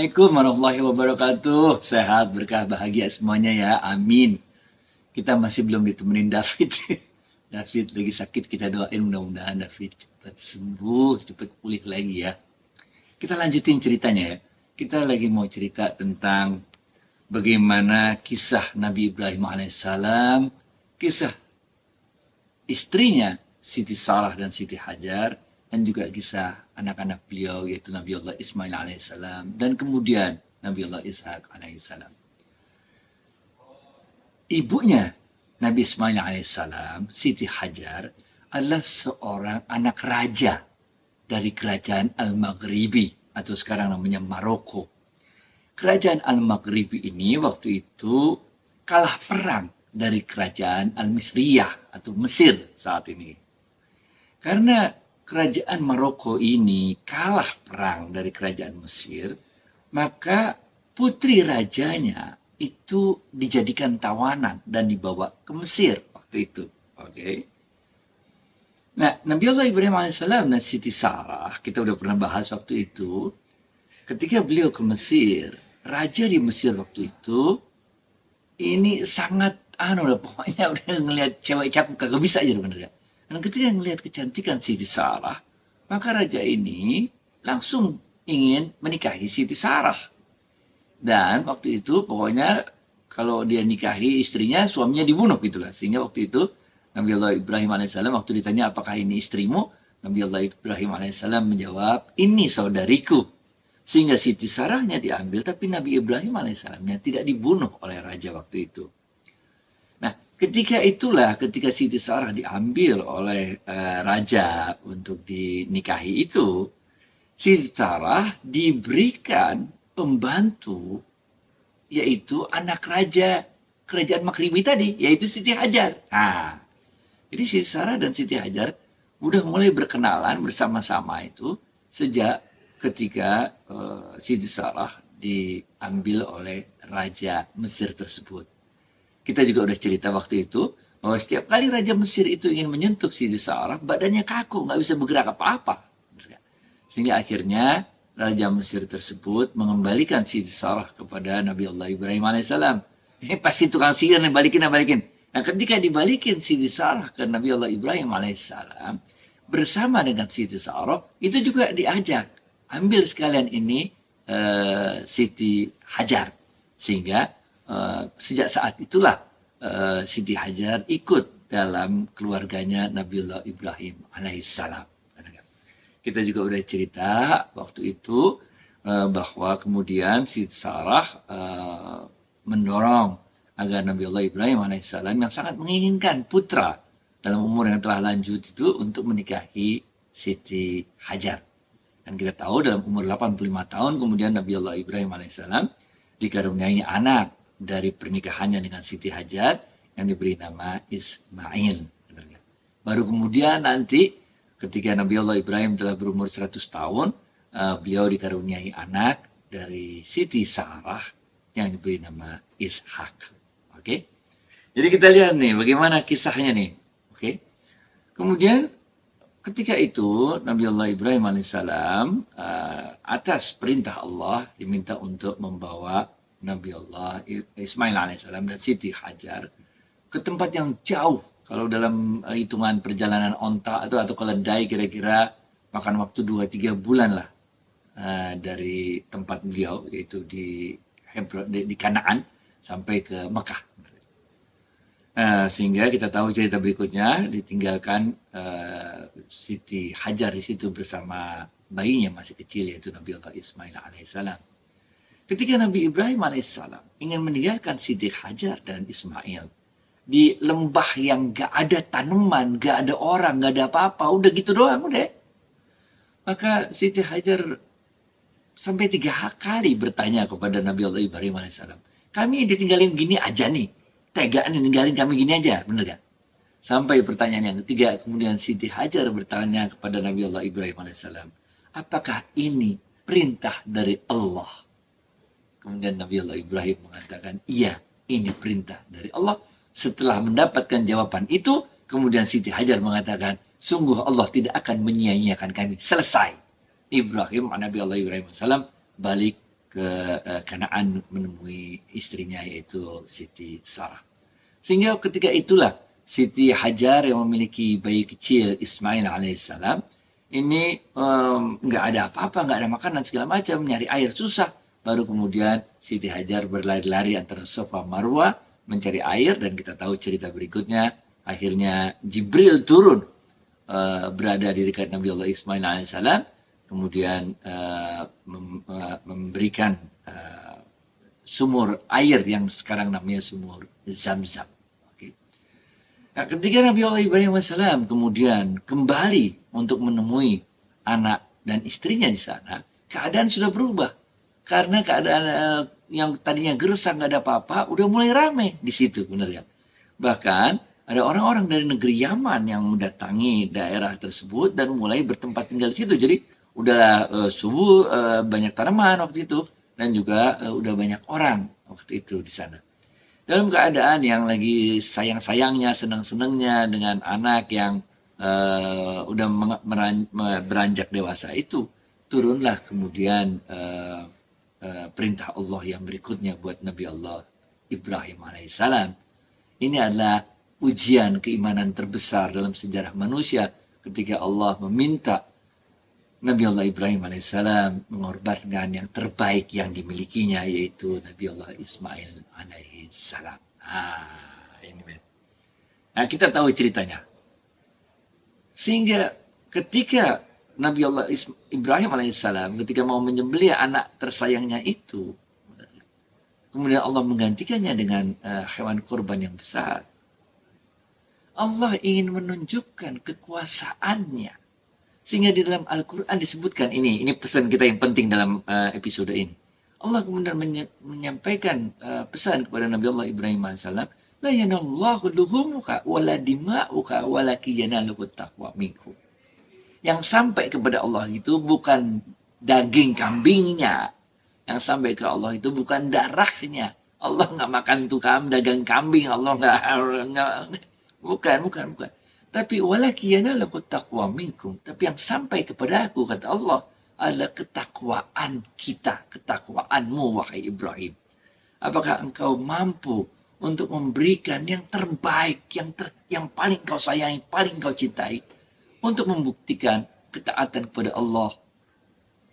Assalamualaikum warahmatullahi wabarakatuh. Sehat, berkah, bahagia semuanya ya. Amin. Kita masih belum ditemenin David. David lagi sakit, kita doain mudah-mudahan David cepat sembuh, cepat pulih lagi ya. Kita lanjutin ceritanya ya. Kita lagi mau cerita tentang bagaimana kisah Nabi Ibrahim alaihissalam, kisah istrinya Siti Sarah dan Siti Hajar, dan juga kisah anak-anak beliau yaitu Nabi Allah Ismail alaihissalam dan kemudian Nabi Allah Ishak alaihissalam. Ibunya Nabi Ismail alaihissalam, Siti Hajar, adalah seorang anak raja dari kerajaan Al-Maghribi atau sekarang namanya Maroko. Kerajaan Al-Maghribi ini waktu itu kalah perang dari kerajaan Al-Misriyah atau Mesir saat ini. Karena kerajaan Maroko ini kalah perang dari kerajaan Mesir, maka putri rajanya itu dijadikan tawanan dan dibawa ke Mesir waktu itu. Oke. Nah, Nabi Allah Ibrahim alaihissalam dan Siti Sarah, kita udah pernah bahas waktu itu, ketika beliau ke Mesir, raja di Mesir waktu itu, ini sangat, pokoknya udah ngelihat cewek cakep kagak bisa aja bener ya. Dan ketika melihat kecantikan Siti Sarah, maka raja ini langsung ingin menikahi Siti Sarah. Dan waktu itu pokoknya kalau dia nikahi istrinya, suaminya dibunuh gitulah. Sehingga waktu itu Nabi Allah Ibrahim alaihissalam waktu ditanya apakah ini istrimu, Nabi Allah Ibrahim alaihissalam menjawab, ini saudariku. Sehingga Siti Sarahnya diambil, tapi Nabi Ibrahim alaihissalamnya tidak dibunuh oleh raja waktu itu. Ketika Siti Sarah diambil oleh raja untuk dinikahi itu, Siti Sarah diberikan pembantu, yaitu anak raja kerajaan Maghribi tadi, yaitu Siti Hajar. Nah, jadi Siti Sarah dan Siti Hajar udah mulai berkenalan bersama-sama itu sejak ketika Siti Sarah diambil oleh raja Mesir tersebut. Kita juga udah cerita waktu itu bahwa setiap kali Raja Mesir itu ingin menyentuh Siti Sarah, badannya kaku, nggak bisa bergerak apa-apa. Sehingga akhirnya Raja Mesir tersebut mengembalikan Siti Sarah kepada Nabi Allah Ibrahim alaihissalam. Ini pasti tukang sihir nih, balikin. Nah, ketika dibalikin Siti Sarah ke Nabi Allah Ibrahim alaihissalam, bersama dengan Siti Sarah, itu juga diajak, ambil sekalian ini Siti Hajar. Sehingga sejak saat itulah Siti Hajar ikut dalam keluarganya Nabiullah Ibrahim alaihissalam. Kita juga udah cerita waktu itu bahwa kemudian Siti Sarah mendorong agar Nabiullah Ibrahim alaihissalam yang sangat menginginkan putra dalam umur yang telah lanjut itu untuk menikahi Siti Hajar. Dan kita tahu dalam umur 85 tahun kemudian Nabiullah Ibrahim alaihissalam dikaruniai anak dari pernikahannya dengan Siti Hajar yang diberi nama Ismail. Baru kemudian nanti ketika Nabi Allah Ibrahim telah berumur 100 tahun, beliau dikaruniai anak dari Siti Sarah yang diberi nama Ishak. Oke. Jadi kita lihat nih bagaimana kisahnya nih. Oke. Kemudian ketika itu Nabi Allah Ibrahim alaihissalam atas perintah Allah diminta untuk membawa Nabi Allah Ismail alaihissalam dan Siti Hajar ke tempat yang jauh. Kalau dalam hitungan perjalanan onta atau keledai kira-kira makan waktu 2-3 bulan lah dari tempat beliau yaitu di Hebron, di Kanaan sampai ke Mekah. Sehingga kita tahu cerita berikutnya ditinggalkan Siti Hajar di situ bersama bayinya masih kecil yaitu Nabi Allah Ismail alaihissalam. Ketika Nabi Ibrahim alaihissalam ingin meninggalkan Siti Hajar dan Ismail di lembah yang gak ada tanaman, gak ada orang, gak ada apa-apa, udah gitu doang udah. Maka Siti Hajar sampai 3 kali bertanya kepada Nabi Allah Ibrahim alaihissalam, kami ditinggalin gini aja nih, tega nih ninggalin kami gini aja, bener gak? Sampai pertanyaan yang ketiga, kemudian Siti Hajar bertanya kepada Nabi Allah Ibrahim alaihissalam, apakah ini perintah dari Allah? Kemudian Nabi Allah Ibrahim mengatakan, iya, ini perintah dari Allah. Setelah mendapatkan jawaban itu, kemudian Siti Hajar mengatakan, sungguh Allah tidak akan menyia-nyiakan kami. Selesai. Nabi Allah Ibrahim alaihissalam balik ke Kanaan menemui istrinya yaitu Siti Sarah. Sehingga ketika itulah Siti Hajar yang memiliki bayi kecil Ismail alaihissalam ini nggak ada apa-apa, nggak ada makanan segala macam, nyari air susah. Baru kemudian Siti Hajar berlari-lari antara Safa Marwah mencari air, dan kita tahu cerita berikutnya akhirnya Jibril turun berada di dekat Nabi Allah Ismail alaihissalam, kemudian memberikan sumur air yang sekarang namanya sumur Zam-Zam. Nah, ketika Nabi Allah Ibrahim AS kemudian kembali untuk menemui anak dan istrinya di sana, keadaan sudah berubah. Karena keadaan yang tadinya gersang nggak ada apa-apa, udah mulai ramai di situ, benar ya. Bahkan ada orang-orang dari negeri Yaman yang mendatangi daerah tersebut dan mulai bertempat tinggal di situ. Jadi udah subur, banyak tanaman waktu itu, dan juga udah banyak orang waktu itu di sana. Dalam keadaan yang lagi sayang-sayangnya, senang-senangnya dengan anak yang udah beranjak dewasa itu, turunlah kemudian perintah Allah yang berikutnya buat Nabi Allah Ibrahim alaihissalam. Ini adalah ujian keimanan terbesar dalam sejarah manusia ketika Allah meminta Nabi Allah Ibrahim alaihissalam mengorbankan yang terbaik yang dimilikinya, yaitu Nabi Allah Ismail alaihissalam. Ini. Nah, kita tahu ceritanya. Sehingga ketika Nabi Allah Ibrahim alaihissalam ketika mau menyembelih anak tersayangnya itu, kemudian Allah menggantikannya dengan hewan kurban yang besar. Allah ingin menunjukkan kekuasaannya. Sehingga di dalam Al-Quran disebutkan ini pesan kita yang penting dalam episode ini. Allah kemudian menyampaikan pesan kepada Nabi Allah Ibrahim AS, la yanallahu luhumuka wala dima'uka walaki yanaluhu taqwa minkum. Yang sampai kepada Allah itu bukan daging kambingnya. Yang sampai ke Allah itu bukan darahnya. Allah nggak makan itu daging kambing. Allah nggak bukan. Tapi walaki yanaluhu taqwa minkum. Tapi yang sampai kepada aku, kata Allah, adalah ketakwaan kita, ketakwaanmu wahai Ibrahim. Apakah engkau mampu untuk memberikan yang terbaik, yang paling kau sayangi, paling kau cintai, untuk membuktikan ketaatan kepada Allah?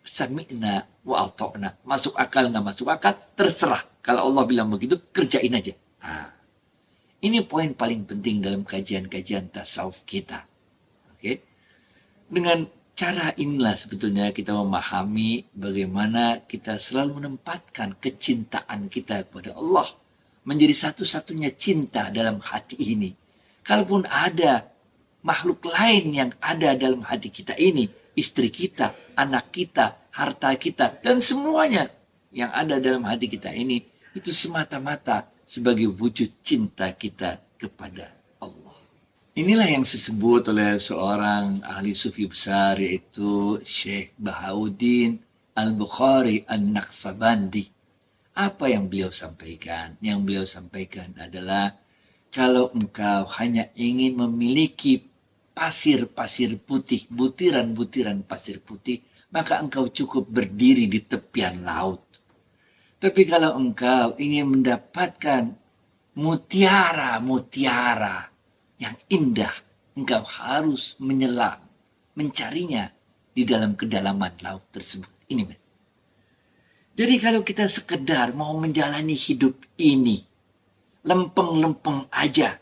Sami'na wa ata'na. Masuk akal nggak masuk akal, terserah. Kalau Allah bilang begitu, kerjain aja. Ini poin paling penting dalam kajian-kajian tasawuf kita. Oke? Dengan cara inilah sebetulnya kita memahami bagaimana kita selalu menempatkan kecintaan kita kepada Allah menjadi satu-satunya cinta dalam hati ini. Kalaupun ada makhluk lain yang ada dalam hati kita ini, istri kita, anak kita, harta kita, dan semuanya yang ada dalam hati kita ini, itu semata-mata sebagai wujud cinta kita kepada Allah. Inilah yang disebut oleh seorang ahli sufi besar, yaitu Syekh Bahauddin Al-Bukhari An-Naqsabandi. Apa yang beliau sampaikan? Yang beliau sampaikan adalah, kalau engkau hanya ingin memiliki pasir-pasir putih, butiran-butiran pasir putih, maka engkau cukup berdiri di tepian laut. Tapi kalau engkau ingin mendapatkan mutiara-mutiara yang indah, engkau harus menyelam, mencarinya di dalam kedalaman laut tersebut. Ini, men. Jadi kalau kita sekedar mau menjalani hidup ini, lempeng-lempeng aja,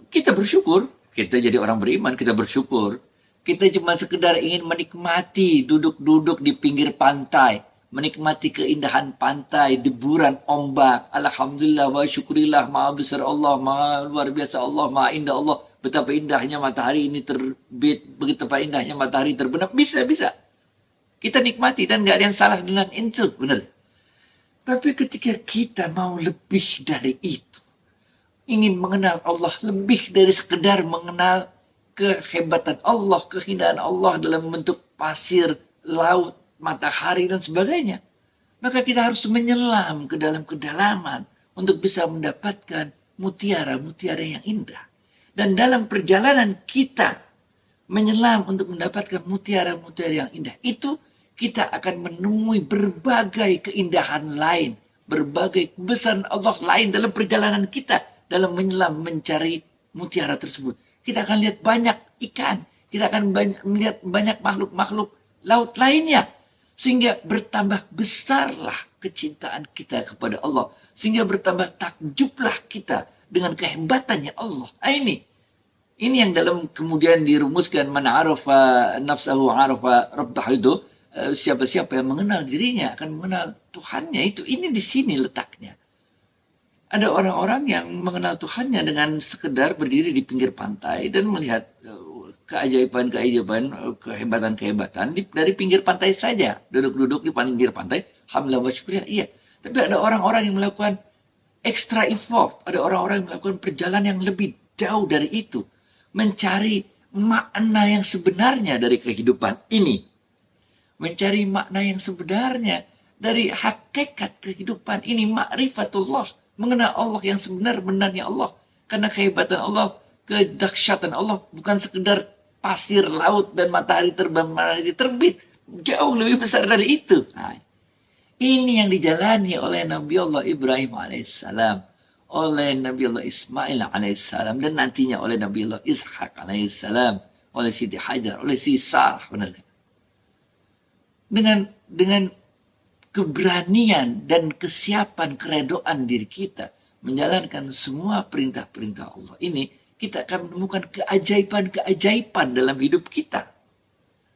kita bersyukur. Kita jadi orang beriman, kita bersyukur. Kita cuma sekedar ingin menikmati duduk-duduk di pinggir pantai, menikmati keindahan pantai, deburan ombak. Alhamdulillah wa syukurillah, maha besar Allah, maha luar biasa Allah, maha indah Allah. Betapa indahnya matahari ini terbit, betapa indahnya matahari terbenam. Bisa. Kita nikmati dan gak ada yang salah dengan itu, benar. Tapi ketika kita mau lebih dari itu, ingin mengenal Allah lebih dari sekedar mengenal kehebatan Allah, keindahan Allah dalam bentuk pasir, laut, matahari dan sebagainya, maka kita harus menyelam ke dalam kedalaman untuk bisa mendapatkan mutiara-mutiara yang indah. Dan dalam perjalanan kita menyelam untuk mendapatkan mutiara-mutiara yang indah itu, kita akan menemui berbagai keindahan lain, berbagai kebesaran Allah lain dalam perjalanan kita, dalam menyelam mencari mutiara tersebut. Kita akan lihat banyak ikan, kita akan melihat banyak makhluk-makhluk laut lainnya, sehingga bertambah besarlah kecintaan kita kepada Allah, sehingga bertambah takjublah kita dengan kehebatannya Allah. Ini yang dalam kemudian dirumuskan, man arafa nafsahu arafa rabbah, itu siapa-siapa yang mengenal dirinya akan mengenal Tuhannya. Ini di sini letaknya. Ada orang-orang yang mengenal Tuhannya dengan sekedar berdiri di pinggir pantai dan melihat keajaiban-keajaiban, kehebatan-kehebatan dari pinggir pantai saja. Duduk-duduk di pinggir pantai, alhamdulillah wa syukriyah, iya. Tapi ada orang-orang yang melakukan extra effort, ada orang-orang yang melakukan perjalanan yang lebih jauh dari itu, mencari makna yang sebenarnya dari kehidupan ini, mencari makna yang sebenarnya dari hakikat kehidupan ini, ma'rifatullah, mengenal Allah yang sebenar-benarnya Allah. Karena kehebatan Allah, kedahsyatan Allah bukan sekedar pasir, laut, dan matahari terbang, matahari terbit. Jauh lebih besar dari itu. Nah, ini yang dijalani oleh Nabi Allah Ibrahim alaihissalam, oleh Nabi Allah Ismail alaihissalam, dan nantinya oleh Nabi Allah Ishak alaihissalam, oleh Siti Hajar, oleh Siti Sarah. Benar kan? Dengan keberanian dan kesiapan keredoan diri kita menjalankan semua perintah-perintah Allah ini, kita akan menemukan keajaiban-keajaiban dalam hidup kita.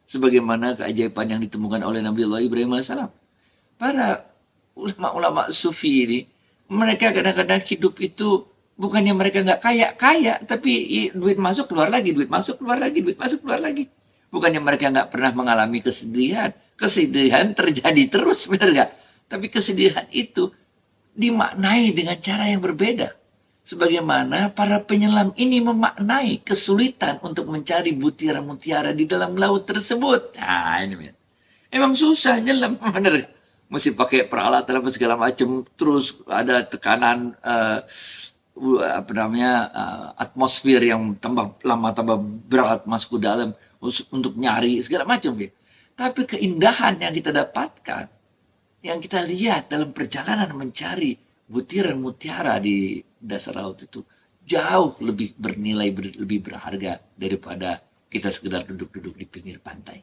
Sebagaimana keajaiban yang ditemukan oleh Nabi Allah Ibrahim AS. Para ulama-ulama sufi ini, mereka kadang-kadang hidup itu bukannya mereka nggak kaya, tapi duit masuk keluar lagi, duit masuk keluar lagi, duit masuk keluar lagi. Bukannya mereka nggak pernah mengalami kesedihan. Kesedihan terjadi terus, benar nggak? Tapi kesedihan itu dimaknai dengan cara yang berbeda. Sebagaimana para penyelam ini memaknai kesulitan untuk mencari mutiara-mutiara di dalam laut tersebut. Nah, ini emang susah nyelam, benar nggak? Mesti pakai peralatan apa segala macam, terus ada tekanan atmosfer yang tambah lama tambah berat masuk ke dalam untuk nyari segala macam ya. Tapi keindahan yang kita dapatkan, yang kita lihat dalam perjalanan mencari butiran mutiara di dasar laut itu jauh lebih bernilai, lebih berharga daripada kita sekedar duduk-duduk di pinggir pantai.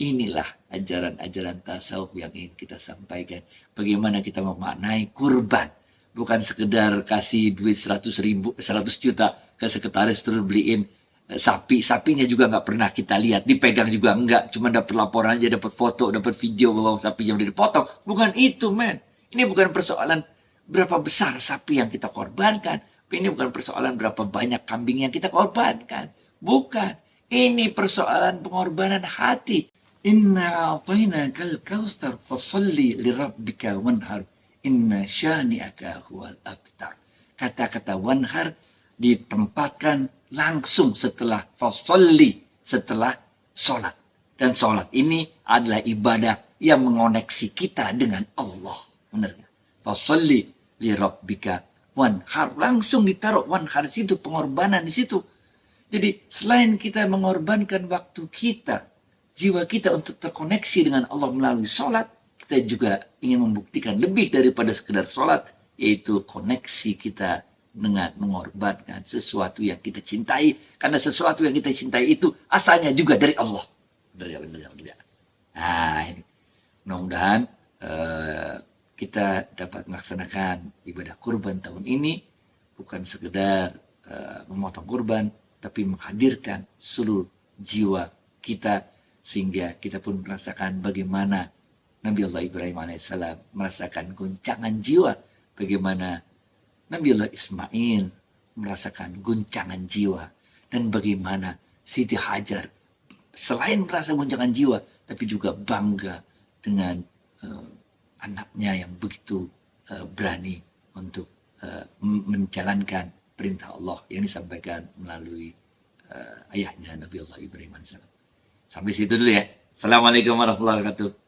Inilah ajaran-ajaran tasawuf yang ingin kita sampaikan. Bagaimana kita memaknai kurban. Bukan sekedar kasih duit 100 juta ke sekretaris terus beliin sapinya juga nggak pernah kita lihat, dipegang juga enggak, cuma dapat laporan aja, dapat foto, dapat video bahwa sapinya udah dipotong. Bukan itu, men. Ini bukan persoalan berapa besar sapi yang kita korbankan. Ini bukan persoalan berapa banyak kambing yang kita korbankan. Bukan. Ini persoalan pengorbanan hati. Inna a'tainakal kautsar fasalli lirabbika wanhar. Inna syani'aka huwal abtar. Kata-kata wanhar ditempatkan langsung setelah fasalli, setelah sholat. Dan sholat ini adalah ibadah yang mengoneksi kita dengan Allah. Benar nggak? Fasalli li rabbika wanhar. Langsung ditaruh wanhar di situ, pengorbanan di situ. Jadi selain kita mengorbankan waktu kita, jiwa kita untuk terkoneksi dengan Allah melalui sholat, kita juga ingin membuktikan lebih daripada sekedar sholat, yaitu koneksi kita dengan mengorbankan sesuatu yang kita cintai. Karena sesuatu yang kita cintai itu asalnya juga dari Allah. Benar. Nah, ini. Mudah-mudahan kita dapat melaksanakan ibadah kurban tahun ini bukan sekedar memotong kurban, tapi menghadirkan seluruh jiwa kita, sehingga kita pun merasakan bagaimana Nabi Allah Ibrahim alaihissalam merasakan goncangan jiwa, bagaimana Nabi Allah Ismail merasakan guncangan jiwa, dan bagaimana Siti Hajar selain merasa guncangan jiwa, tapi juga bangga dengan anaknya yang begitu berani untuk menjalankan perintah Allah yang disampaikan melalui ayahnya Nabi Allah Ibrahim AS. Sampai situ dulu ya. Assalamualaikum warahmatullahi wabarakatuh.